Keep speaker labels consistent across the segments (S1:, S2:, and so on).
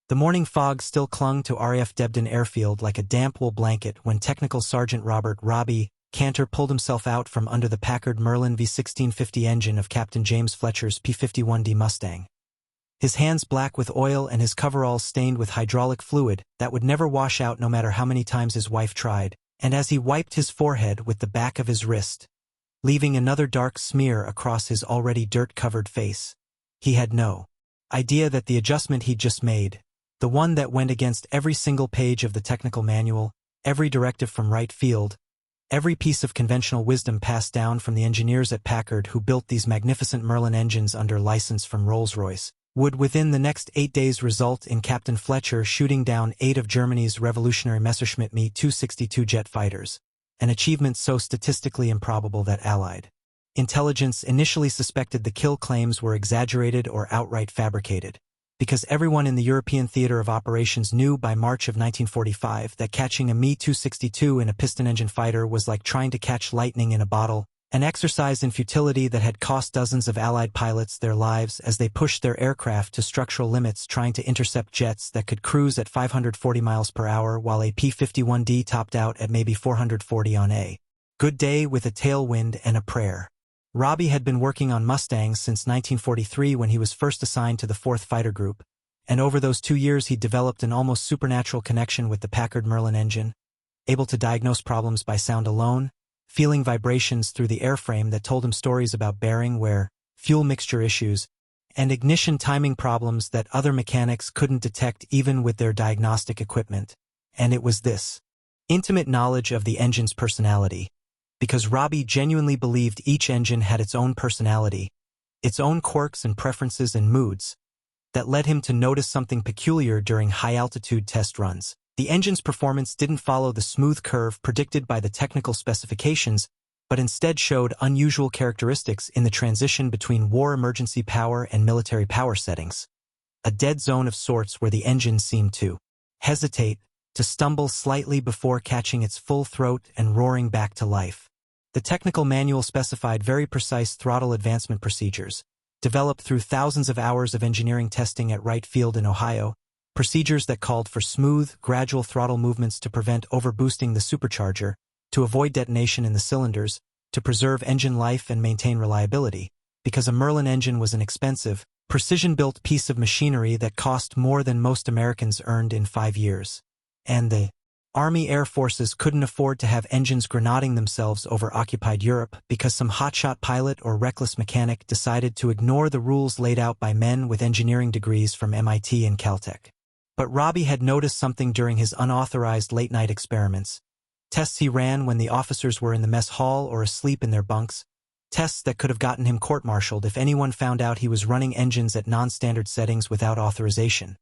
S1: The morning fog still clung to RAF Debden Airfield like a damp wool blanket when Technical Sergeant Robbie Kantor pulled himself out from under the Packard Merlin V1650 engine of Captain James Fletcher's P-51D Mustang. His hands black with oil and his coveralls stained with hydraulic fluid that would never wash out no matter how many times his wife tried, and as he wiped his forehead with the back of his wrist, leaving another dark smear across his already dirt-covered face, he had no idea that the adjustment he'd just made, the one that went against every single page of the technical manual, every directive from Wright Field, every piece of conventional wisdom passed down from the engineers at Packard who built these magnificent Merlin engines under license from Rolls-Royce, would within the next 8 days result in Captain Fletcher shooting down 8 of Germany's revolutionary Messerschmitt Me 262 jet fighters, an achievement so statistically improbable that Allied intelligence initially suspected the kill claims were exaggerated or outright fabricated, because everyone in the European theater of operations knew by March of 1945 that catching a Me-262 in a piston-engine fighter was like trying to catch lightning in a bottle, an exercise in futility that had cost dozens of Allied pilots their lives as they pushed their aircraft to structural limits trying to intercept jets that could cruise at 540 miles per hour while a P-51D topped out at maybe 440 on a good day with a tailwind and a prayer. Robbie had been working on Mustangs since 1943 when he was first assigned to the 4th Fighter Group, and over those 2 years he'd developed an almost supernatural connection with the Packard Merlin engine, able to diagnose problems by sound alone, feeling vibrations through the airframe that told him stories about bearing wear, fuel mixture issues, and ignition timing problems that other mechanics couldn't detect even with their diagnostic equipment. And it was this intimate knowledge of the engine's personality, because Robbie genuinely believed each engine had its own personality, its own quirks and preferences and moods, that led him to notice something peculiar during high-altitude test runs. The engine's performance didn't follow the smooth curve predicted by the technical specifications, but instead showed unusual characteristics in the transition between war emergency power and military power settings. A dead zone of sorts where the engine seemed to hesitate, to stumble slightly before catching its full throat and roaring back to life. The technical manual specified very precise throttle advancement procedures, developed through thousands of hours of engineering testing at Wright Field in Ohio, procedures that called for smooth, gradual throttle movements to prevent overboosting the supercharger, to avoid detonation in the cylinders, to preserve engine life and maintain reliability, because a Merlin engine was an expensive, precision-built piece of machinery that cost more than most Americans earned in 5 years. And the Army Air Forces couldn't afford to have engines grenading themselves over occupied Europe because some hotshot pilot or reckless mechanic decided to ignore the rules laid out by men with engineering degrees from MIT and Caltech. But Robbie had noticed something during his unauthorized late-night experiments, tests he ran when the officers were in the mess hall or asleep in their bunks, tests that could have gotten him court-martialed if anyone found out he was running engines at non-standard settings without authorization.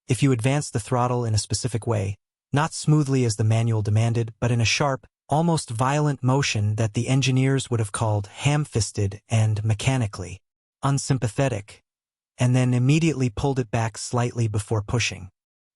S1: If you advanced the throttle in a specific way, not smoothly as the manual demanded, but in a sharp, almost violent motion that the engineers would have called ham-fisted and mechanically unsympathetic, and then immediately pulled it back slightly before pushing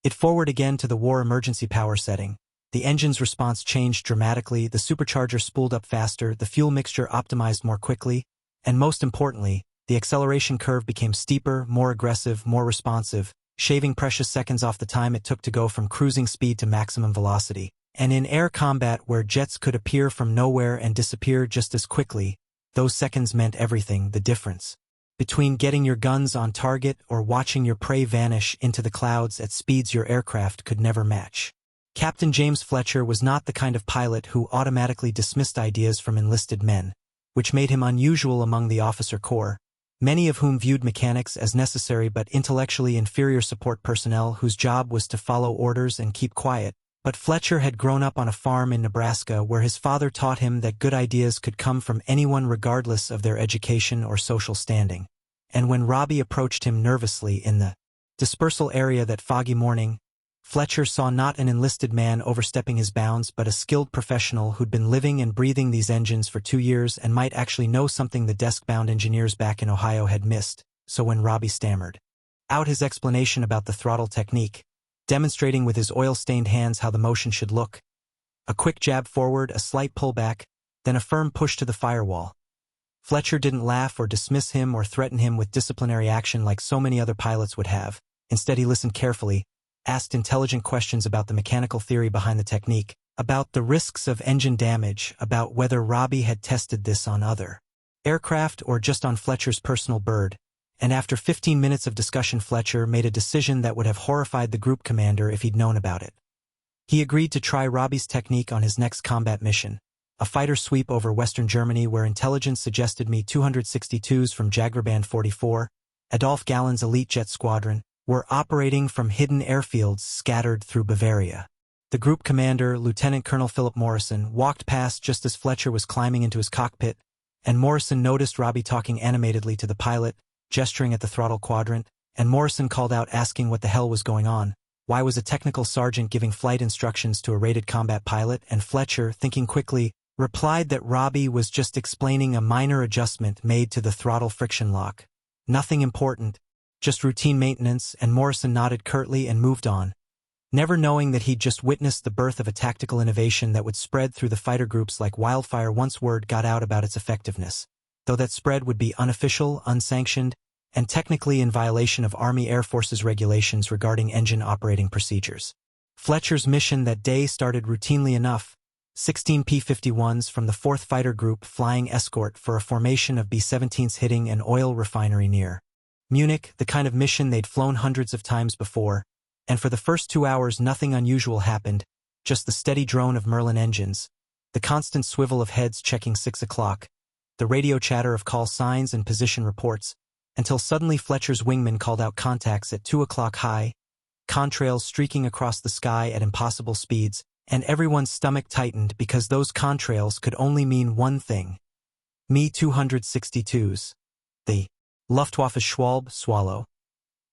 S1: it forward again to the war emergency power setting, the engine's response changed dramatically, the supercharger spooled up faster, the fuel mixture optimized more quickly, and most importantly, the acceleration curve became steeper, more aggressive, more responsive, shaving precious seconds off the time it took to go from cruising speed to maximum velocity. And in air combat where jets could appear from nowhere and disappear just as quickly, those seconds meant everything, the difference between getting your guns on target or watching your prey vanish into the clouds at speeds your aircraft could never match. Captain James Fletcher was not the kind of pilot who automatically dismissed ideas from enlisted men, which made him unusual among the officer corps, many of whom viewed mechanics as necessary but intellectually inferior support personnel whose job was to follow orders and keep quiet. But Fletcher had grown up on a farm in Nebraska where his father taught him that good ideas could come from anyone regardless of their education or social standing. And when Robbie approached him nervously in the dispersal area that foggy morning, Fletcher saw not an enlisted man overstepping his bounds but a skilled professional who'd been living and breathing these engines for 2 years and might actually know something the desk-bound engineers back in Ohio had missed. So when Robbie stammered out his explanation about the throttle technique, demonstrating with his oil-stained hands how the motion should look, a quick jab forward, a slight pullback, then a firm push to the firewall, Fletcher didn't laugh or dismiss him or threaten him with disciplinary action like so many other pilots would have. Instead he listened carefully, asked intelligent questions about the mechanical theory behind the technique, about the risks of engine damage, about whether Robbie had tested this on other aircraft or just on Fletcher's personal bird, and after 15 minutes of discussion Fletcher made a decision that would have horrified the group commander if he'd known about it. He agreed to try Robbie's technique on his next combat mission, a fighter sweep over Western Germany where intelligence suggested Me-262s from Jagerband 44, Adolf Gallen's elite jet squadron, were operating from hidden airfields scattered through Bavaria. The group commander, Lieutenant Colonel Philip Morrison, walked past just as Fletcher was climbing into his cockpit, and Morrison noticed Robbie talking animatedly to the pilot, gesturing at the throttle quadrant, and Morrison called out asking what the hell was going on. Why was a technical sergeant giving flight instructions to a rated combat pilot? And Fletcher, thinking quickly, replied that Robbie was just explaining a minor adjustment made to the throttle friction lock. Nothing important, just routine maintenance, and Morrison nodded curtly and moved on, never knowing that he'd just witnessed the birth of a tactical innovation that would spread through the fighter groups like wildfire once word got out about its effectiveness, though that spread would be unofficial, unsanctioned, and technically in violation of Army Air Force's regulations regarding engine operating procedures. Fletcher's mission that day started routinely enough, 16 P-51s from the 4th Fighter Group flying escort for a formation of B-17s hitting an oil refinery near Munich, the kind of mission they'd flown hundreds of times before, and for the first 2 hours nothing unusual happened, just the steady drone of Merlin engines, the constant swivel of heads checking 6 o'clock, the radio chatter of call signs and position reports, until suddenly Fletcher's wingman called out contacts at 2 o'clock high, contrails streaking across the sky at impossible speeds, and everyone's stomach tightened because those contrails could only mean one thing. Me-262s. The Luftwaffe Schwalbe Swallow.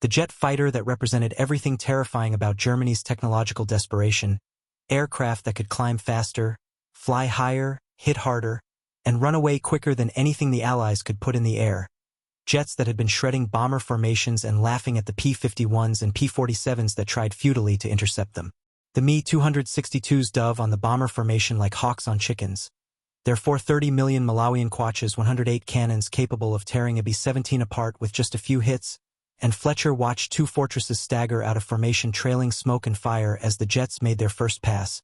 S1: The jet fighter that represented everything terrifying about Germany's technological desperation, aircraft that could climb faster, fly higher, hit harder, and run away quicker than anything the Allies could put in the air. Jets that had been shredding bomber formations and laughing at the P-51s and P-47s that tried futilely to intercept them. The Me-262s dove on the bomber formation like hawks on chickens. Their 430 million Malawian Quachas 108 cannons capable of tearing a B-17 apart with just a few hits, and Fletcher watched 2 fortresses stagger out of formation trailing smoke and fire as the jets made their first pass,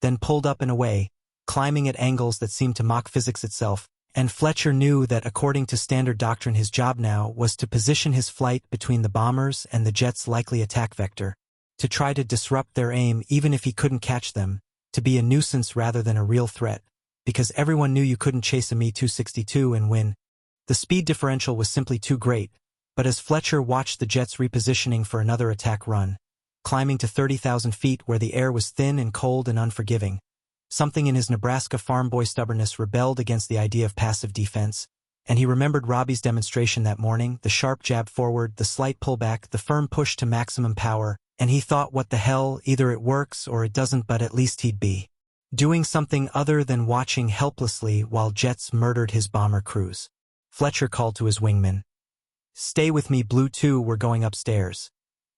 S1: then pulled up and away, climbing at angles that seemed to mock physics itself, and Fletcher knew that according to standard doctrine his job now was to position his flight between the bombers and the jet's likely attack vector, to try to disrupt their aim even if he couldn't catch them, to be a nuisance rather than a real threat, because everyone knew you couldn't chase a Me-262 and win. The speed differential was simply too great, but as Fletcher watched the jets repositioning for another attack run, climbing to 30,000 feet where the air was thin and cold and unforgiving, something in his Nebraska farm boy stubbornness rebelled against the idea of passive defense, and he remembered Robbie's demonstration that morning, the sharp jab forward, the slight pullback, the firm push to maximum power, and he thought, what the hell, either it works or it doesn't, but at least he'd be doing something other than watching helplessly while jets murdered his bomber crews. Fletcher called to his wingman, "Stay with me, Blue 2, we're going upstairs."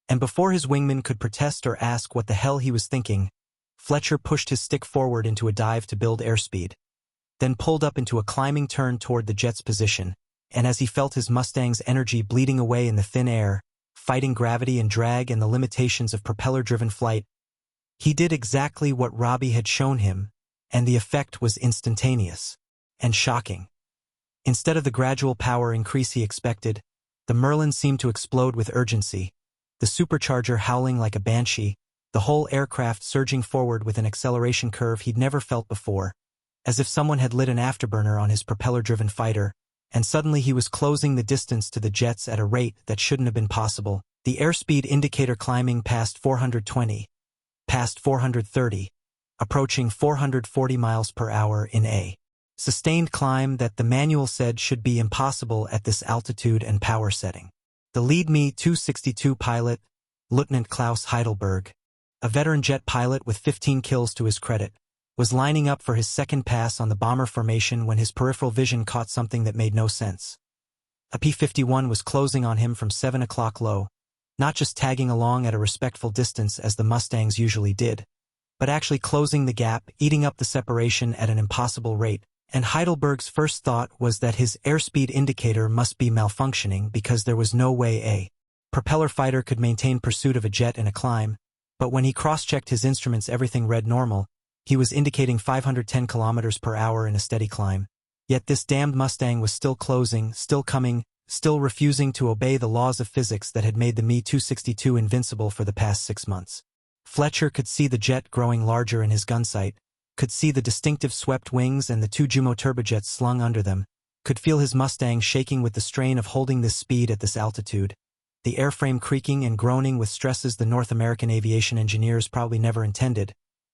S1: And before his wingman could protest or ask what the hell he was thinking, Fletcher pushed his stick forward into a dive to build airspeed, then pulled up into a climbing turn toward the jet's position, and as he felt his Mustang's energy bleeding away in the thin air, fighting gravity and drag and the limitations of propeller-driven flight, he did exactly what Robbie had shown him, and the effect was instantaneous and shocking. Instead of the gradual power increase he expected, the Merlin seemed to explode with urgency, the supercharger howling like a banshee, the whole aircraft surging forward with an acceleration curve he'd never felt before, as if someone had lit an afterburner on his propeller-driven fighter, and suddenly he was closing the distance to the jets at a rate that shouldn't have been possible, the airspeed indicator climbing past 420, past 430, approaching 440 miles per hour in a sustained climb that the manual said should be impossible at this altitude and power setting. The lead Me-262 pilot, Lieutenant Klaus Heidelberg, a veteran jet pilot with 15 kills to his credit, was lining up for his second pass on the bomber formation when his peripheral vision caught something that made no sense. A P-51 was closing on him from 7 o'clock low, not just tagging along at a respectful distance as the Mustangs usually did, but actually closing the gap, eating up the separation at an impossible rate, and Heidelberg's first thought was that his airspeed indicator must be malfunctioning because there was no way a Propeller fighter could maintain pursuit of a jet in a climb, but when he cross-checked his instruments everything read normal. He was indicating 510 kilometers per hour in a steady climb. Yet this damned Mustang was still closing, still coming, still refusing to obey the laws of physics that had made the Me-262 invincible for the past 6 months. Fletcher could see the jet growing larger in his gun sight, could see the distinctive swept wings and the 2 Jumo turbojets slung under them, could feel his Mustang shaking with the strain of holding this speed at this altitude, the airframe creaking and groaning with stresses the North American aviation engineers probably never intended.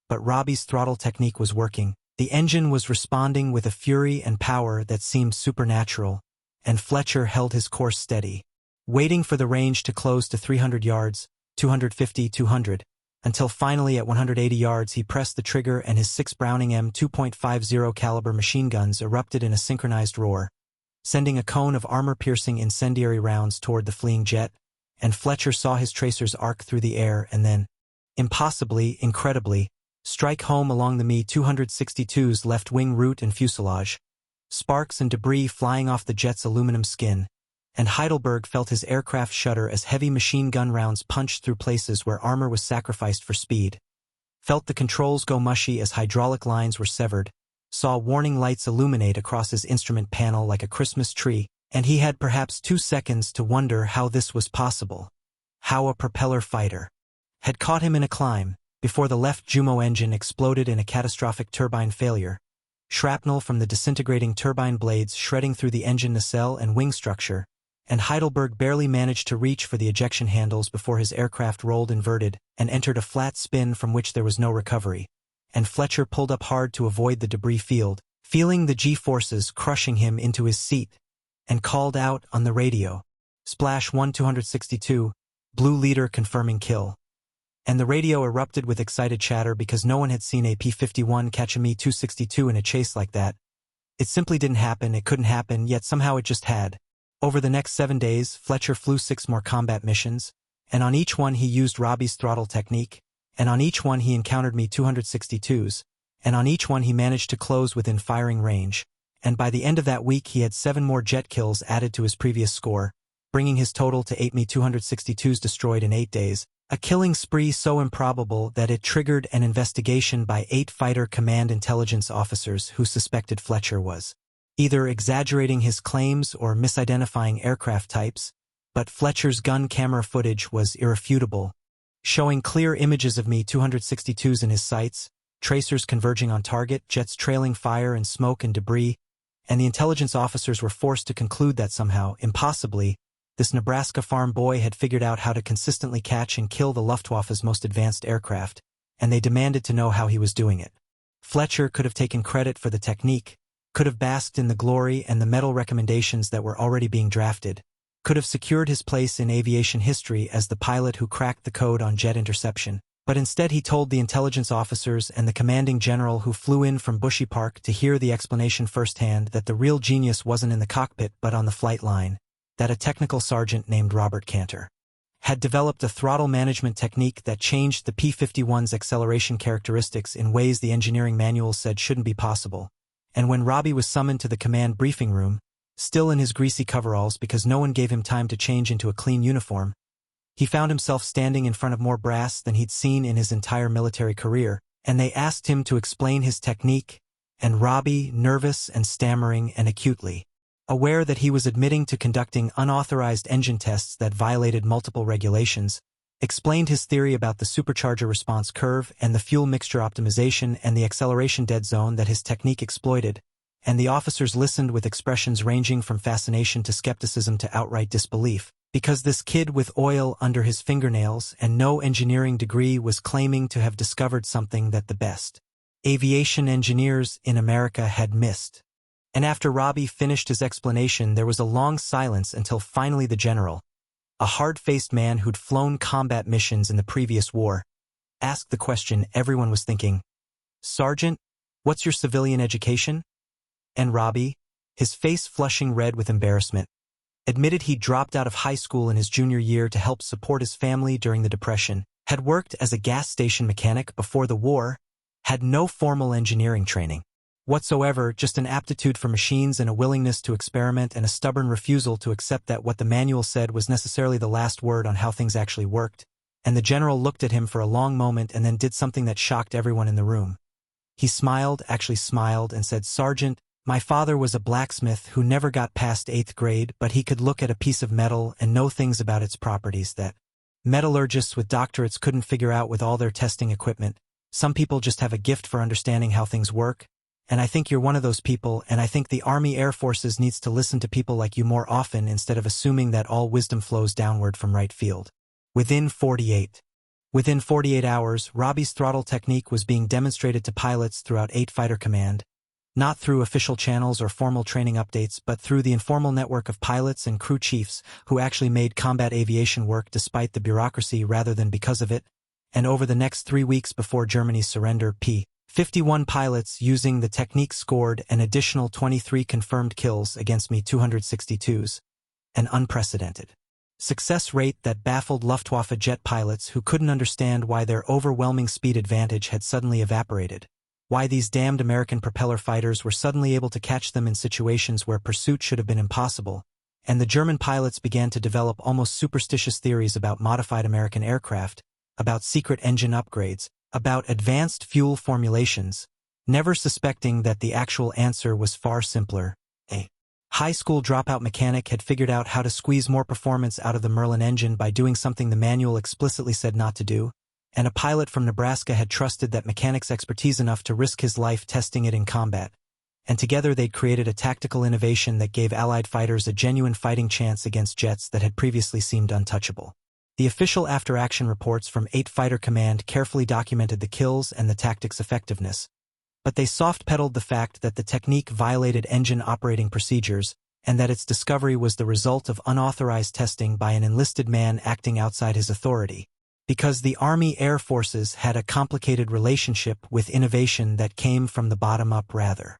S1: But Robbie's throttle technique was working. The engine was responding with a fury and power that seemed supernatural, and Fletcher held his course steady, waiting for the range to close to 300 yards, 250, 200, until finally at 180 yards he pressed the trigger and his 6 Browning M 2.50 caliber machine guns erupted in a synchronized roar, sending a cone of armor-piercing incendiary rounds toward the fleeing jet, and Fletcher saw his tracers arc through the air and then, impossibly, incredibly, strike home along the Me-262's left wing root and fuselage, sparks and debris flying off the jet's aluminum skin, and Heidelberg felt his aircraft shudder as heavy machine gun rounds punched through places where armor was sacrificed for speed, felt the controls go mushy as hydraulic lines were severed, saw warning lights illuminate across his instrument panel like a Christmas tree, and he had perhaps 2 seconds to wonder how this was possible. How a propeller fighter had caught him in a climb, before the left Jumo engine exploded in a catastrophic turbine failure, shrapnel from the disintegrating turbine blades shredding through the engine nacelle and wing structure, and Heidelberg barely managed to reach for the ejection handles before his aircraft rolled inverted and entered a flat spin from which there was no recovery, and Fletcher pulled up hard to avoid the debris field, feeling the G-forces crushing him into his seat, and called out on the radio, "Splash 1-262, blue leader confirming kill." And the radio erupted with excited chatter because no one had seen a P-51 catch a Me-262 in a chase like that. It simply didn't happen, it couldn't happen, yet somehow it just had. Over the next 7 days, Fletcher flew 6 more combat missions, and on each one he used Robbie's throttle technique, and on each one he encountered Me-262s, and on each one he managed to close within firing range, and by the end of that week he had 7 more jet kills added to his previous score, bringing his total to 8 Me-262s destroyed in 8 days. A killing spree so improbable that it triggered an investigation by 8 fighter command intelligence officers who suspected Fletcher was either exaggerating his claims or misidentifying aircraft types, but Fletcher's gun camera footage was irrefutable, showing clear images of Me-262s in his sights, tracers converging on target, jets trailing fire and smoke and debris, and the intelligence officers were forced to conclude that somehow, impossibly, this Nebraska farm boy had figured out how to consistently catch and kill the Luftwaffe's most advanced aircraft, and they demanded to know how he was doing it. Fletcher could have taken credit for the technique, could have basked in the glory and the medal recommendations that were already being drafted, could have secured his place in aviation history as the pilot who cracked the code on jet interception, but instead he told the intelligence officers and the commanding general who flew in from Bushy Park to hear the explanation firsthand that the real genius wasn't in the cockpit but on the flight line, that a technical sergeant named Robert Kantor had developed a throttle management technique that changed the P-51's acceleration characteristics in ways the engineering manuals said shouldn't be possible. And when Robbie was summoned to the command briefing room, still in his greasy coveralls because no one gave him time to change into a clean uniform, he found himself standing in front of more brass than he'd seen in his entire military career, and they asked him to explain his technique, and Robbie, nervous and stammering and acutely aware that he was admitting to conducting unauthorized engine tests that violated multiple regulations, explained his theory about the supercharger response curve and the fuel mixture optimization and the acceleration dead zone that his technique exploited, and the officers listened with expressions ranging from fascination to skepticism to outright disbelief, because this kid with oil under his fingernails and no engineering degree was claiming to have discovered something that the best aviation engineers in America had missed. And after Robbie finished his explanation, there was a long silence until finally the general, a hard-faced man who'd flown combat missions in the previous war, asked the question everyone was thinking, "Sergeant, what's your civilian education?" And Robbie, his face flushing red with embarrassment, admitted he'd dropped out of high school in his junior year to help support his family during the Depression, had worked as a gas station mechanic before the war, had no formal engineering training. whatsoever, just an aptitude for machines and a willingness to experiment and a stubborn refusal to accept that what the manual said was necessarily the last word on how things actually worked. And the general looked at him for a long moment and then did something that shocked everyone in the room. He smiled, actually smiled, and said, "Sergeant, my father was a blacksmith who never got past 8th grade, but he could look at a piece of metal and know things about its properties that metallurgists with doctorates couldn't figure out with all their testing equipment. Some people just have a gift for understanding how things work, and I think you're one of those people, and I think the Army Air Forces needs to listen to people like you more often instead of assuming that all wisdom flows downward from Wright Field." Within 48 hours, Robbie's throttle technique was being demonstrated to pilots throughout 8 Fighter Command, not through official channels or formal training updates, but through the informal network of pilots and crew chiefs who actually made combat aviation work despite the bureaucracy rather than because of it. And over the next 3 weeks before Germany's surrender, P-51 pilots using the technique scored an additional 23 confirmed kills against Me-262s, an unprecedented success rate that baffled Luftwaffe jet pilots who couldn't understand why their overwhelming speed advantage had suddenly evaporated, why these damned American propeller fighters were suddenly able to catch them in situations where pursuit should have been impossible, and the German pilots began to develop almost superstitious theories about modified American aircraft, about secret engine upgrades, about advanced fuel formulations, never suspecting that the actual answer was far simpler. A high school dropout mechanic had figured out how to squeeze more performance out of the Merlin engine by doing something the manual explicitly said not to do, and a pilot from Nebraska had trusted that mechanic's expertise enough to risk his life testing it in combat, and together they'd created a tactical innovation that gave Allied fighters a genuine fighting chance against jets that had previously seemed untouchable. The official after-action reports from 8 Fighter Command carefully documented the kills and the tactic's effectiveness, but they soft-pedaled the fact that the technique violated engine operating procedures and that its discovery was the result of unauthorized testing by an enlisted man acting outside his authority, because the Army Air Forces had a complicated relationship with innovation that came from the bottom up rather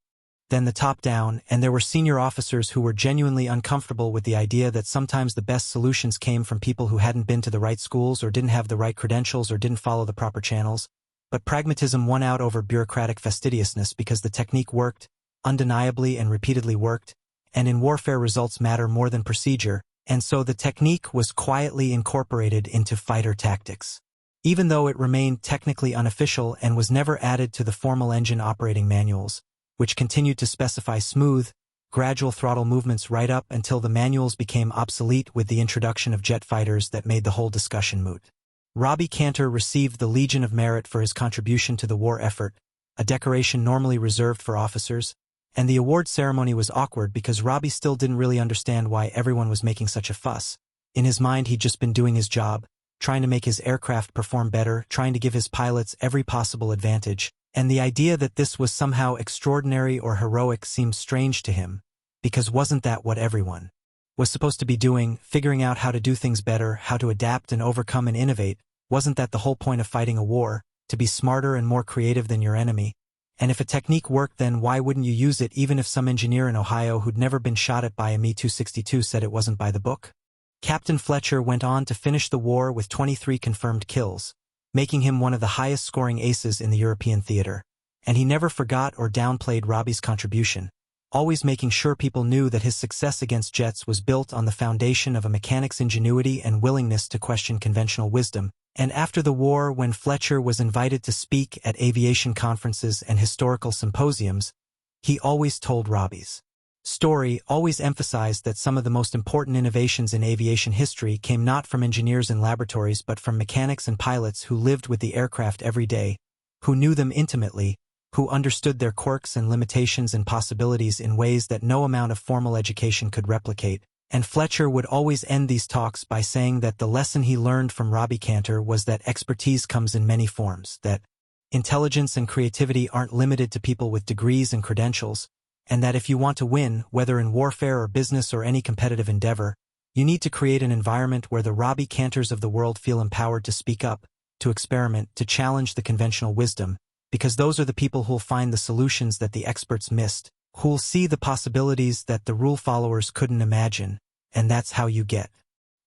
S1: than the top down, and there were senior officers who were genuinely uncomfortable with the idea that sometimes the best solutions came from people who hadn't been to the right schools or didn't have the right credentials or didn't follow the proper channels. But pragmatism won out over bureaucratic fastidiousness because the technique worked, undeniably and repeatedly worked, and in warfare results matter more than procedure, and so the technique was quietly incorporated into fighter tactics. Even though it remained technically unofficial and was never added to the formal engine operating manuals, which continued to specify smooth, gradual throttle movements right up until the manuals became obsolete with the introduction of jet fighters that made the whole discussion moot. Robbie Kantor received the Legion of Merit for his contribution to the war effort, a decoration normally reserved for officers, and the award ceremony was awkward because Robbie still didn't really understand why everyone was making such a fuss. In his mind, he'd just been doing his job, trying to make his aircraft perform better, trying to give his pilots every possible advantage, and the idea that this was somehow extraordinary or heroic seemed strange to him, because wasn't that what everyone was supposed to be doing, figuring out how to do things better, how to adapt and overcome and innovate? Wasn't that the whole point of fighting a war, to be smarter and more creative than your enemy? And if a technique worked, then why wouldn't you use it even if some engineer in Ohio who'd never been shot at by a Me-262 said it wasn't by the book? Captain Fletcher went on to finish the war with 23 confirmed kills, making him one of the highest-scoring aces in the European theater, and he never forgot or downplayed Robbie's contribution, always making sure people knew that his success against jets was built on the foundation of a mechanic's ingenuity and willingness to question conventional wisdom. And after the war, when Fletcher was invited to speak at aviation conferences and historical symposiums, he always told Robbie's story, always emphasized that some of the most important innovations in aviation history came not from engineers in laboratories but from mechanics and pilots who lived with the aircraft every day, who knew them intimately, who understood their quirks and limitations and possibilities in ways that no amount of formal education could replicate. And Fletcher would always end these talks by saying that the lesson he learned from Robbie Kantor was that expertise comes in many forms, that intelligence and creativity aren't limited to people with degrees and credentials, and that if you want to win, whether in warfare or business or any competitive endeavor, you need to create an environment where the Robbie Kantors of the world feel empowered to speak up, to experiment, to challenge the conventional wisdom, because those are the people who'll find the solutions that the experts missed, who'll see the possibilities that the rule followers couldn't imagine, and that's how you get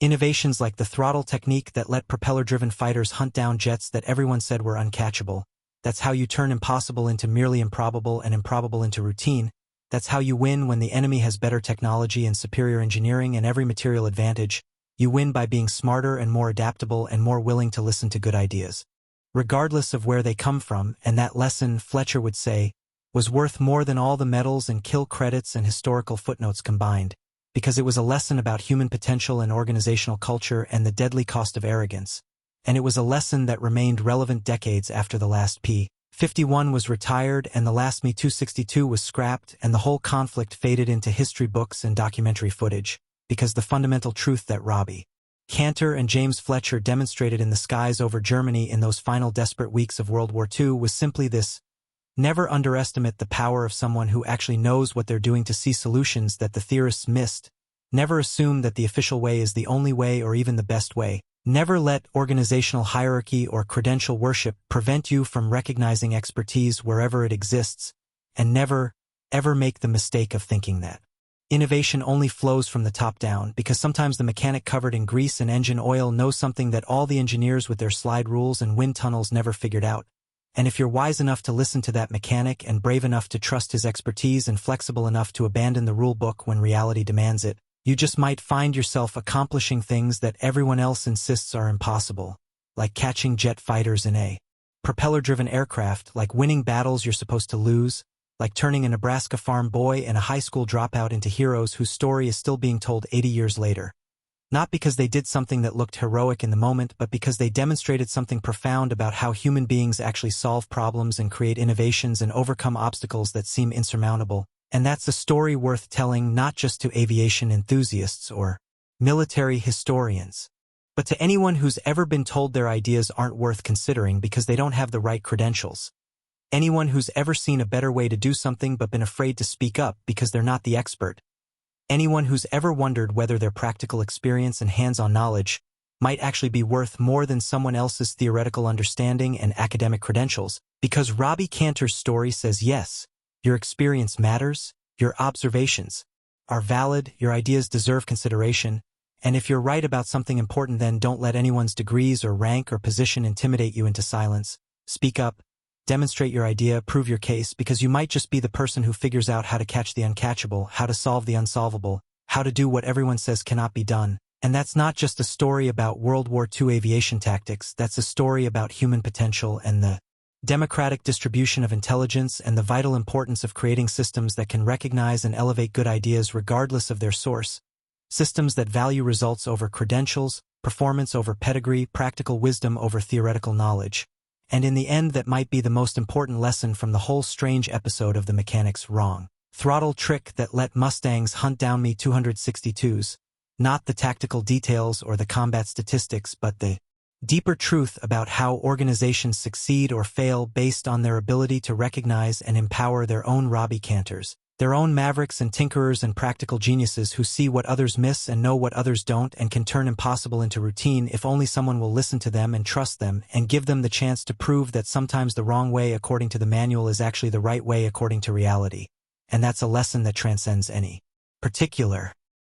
S1: innovations like the throttle technique that let propeller-driven fighters hunt down jets that everyone said were uncatchable, That's how you turn impossible into merely improbable and improbable into routine. That's how you win when the enemy has better technology and superior engineering and every material advantage. You win by being smarter and more adaptable and more willing to listen to good ideas, regardless of where they come from, and that lesson, Fletcher would say, was worth more than all the medals and kill credits and historical footnotes combined, because it was a lesson about human potential and organizational culture and the deadly cost of arrogance. And it was a lesson that remained relevant decades after the last P-51 was retired and the last Me-262 was scrapped and the whole conflict faded into history books and documentary footage, because the fundamental truth that Robbie, Kantor and James Fletcher demonstrated in the skies over Germany in those final desperate weeks of World War II was simply this: never underestimate the power of someone who actually knows what they're doing to see solutions that the theorists missed. Never assume that the official way is the only way or even the best way. Never let organizational hierarchy or credential worship prevent you from recognizing expertise wherever it exists, and never, ever make the mistake of thinking that innovation only flows from the top down, because sometimes the mechanic covered in grease and engine oil knows something that all the engineers with their slide rules and wind tunnels never figured out. And if you're wise enough to listen to that mechanic and brave enough to trust his expertise and flexible enough to abandon the rule book when reality demands it, you just might find yourself accomplishing things that everyone else insists are impossible, like catching jet fighters in a propeller-driven aircraft, like winning battles you're supposed to lose, like turning a Nebraska farm boy and a high school dropout into heroes whose story is still being told 80 years later. Not because they did something that looked heroic in the moment, but because they demonstrated something profound about how human beings actually solve problems and create innovations and overcome obstacles that seem insurmountable. And that's a story worth telling not just to aviation enthusiasts or military historians, but to anyone who's ever been told their ideas aren't worth considering because they don't have the right credentials. Anyone who's ever seen a better way to do something but been afraid to speak up because they're not the expert. Anyone who's ever wondered whether their practical experience and hands-on knowledge might actually be worth more than someone else's theoretical understanding and academic credentials, because Robbie Kantor's story says yes. Your experience matters, your observations are valid, your ideas deserve consideration, and if you're right about something important, then don't let anyone's degrees or rank or position intimidate you into silence. Speak up, demonstrate your idea, prove your case, because you might just be the person who figures out how to catch the uncatchable, how to solve the unsolvable, how to do what everyone says cannot be done. And that's not just a story about World War II aviation tactics, that's a story about human potential and the democratic distribution of intelligence and the vital importance of creating systems that can recognize and elevate good ideas regardless of their source, systems that value results over credentials, performance over pedigree, practical wisdom over theoretical knowledge. And in the end, that might be the most important lesson from the whole strange episode of the mechanic's wrong throttle trick that let Mustangs hunt down Me-262s, not the tactical details or the combat statistics, but the deeper truth about how organizations succeed or fail based on their ability to recognize and empower their own Robbie Kantors, their own mavericks and tinkerers and practical geniuses who see what others miss and know what others don't and can turn impossible into routine if only someone will listen to them and trust them and give them the chance to prove that sometimes the wrong way according to the manual is actually the right way according to reality. And that's a lesson that transcends any particular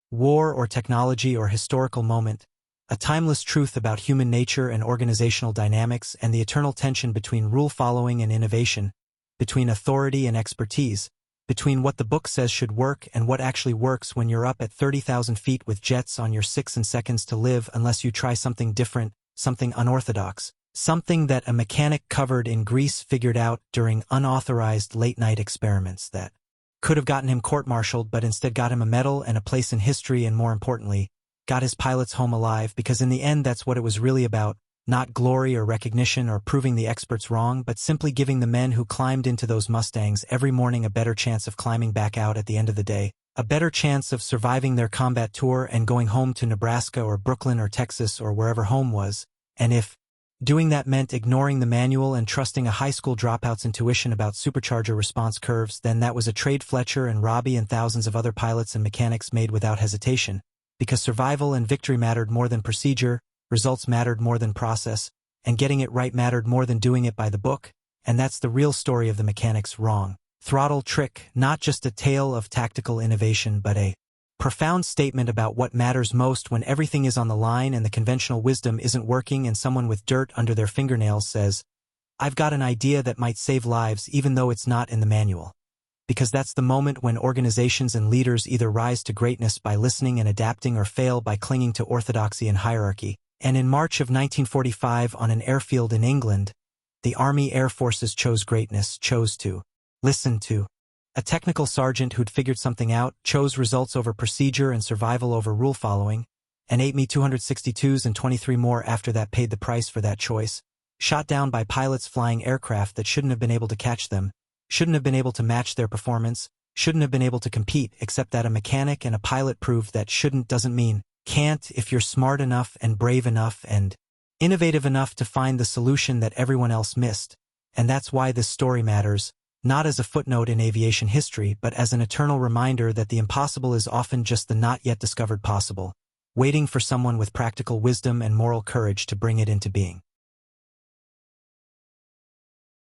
S1: war or technology or historical moment. A timeless truth about human nature and organizational dynamics and the eternal tension between rule-following and innovation, between authority and expertise, between what the book says should work and what actually works when you're up at 30,000 feet with jets on your 6 seconds to live unless you try something different, something unorthodox, something that a mechanic covered in grease figured out during unauthorized late-night experiments that could have gotten him court-martialed but instead got him a medal and a place in history and, more importantly, got his pilots home alive, because in the end that's what it was really about, not glory or recognition or proving the experts wrong, but simply giving the men who climbed into those Mustangs every morning a better chance of climbing back out at the end of the day, a better chance of surviving their combat tour and going home to Nebraska or Brooklyn or Texas or wherever home was. And if doing that meant ignoring the manual and trusting a high school dropout's intuition about supercharger response curves, then that was a trade Fletcher and Robbie and thousands of other pilots and mechanics made without hesitation. Because survival and victory mattered more than procedure, results mattered more than process, and getting it right mattered more than doing it by the book, and that's the real story of the mechanic's wrong throttle trick, not just a tale of tactical innovation but a profound statement about what matters most when everything is on the line and the conventional wisdom isn't working and someone with dirt under their fingernails says, I've got an idea that might save lives even though it's not in the manual. Because that's the moment when organizations and leaders either rise to greatness by listening and adapting or fail by clinging to orthodoxy and hierarchy. And in March of 1945 on an airfield in England, the Army Air Forces chose greatness, chose to listen to. A technical sergeant who'd figured something out, chose results over procedure and survival over rule following, and 8 Me-262s and 23 more after that paid the price for that choice, shot down by pilots flying aircraft that shouldn't have been able to catch them, shouldn't have been able to match their performance, shouldn't have been able to compete, except that a mechanic and a pilot proved that shouldn't doesn't mean can't if you're smart enough and brave enough and innovative enough to find the solution that everyone else missed. And that's why this story matters, not as a footnote in aviation history, but as an eternal reminder that the impossible is often just the not yet discovered possible, waiting for someone with practical wisdom and moral courage to bring it into being.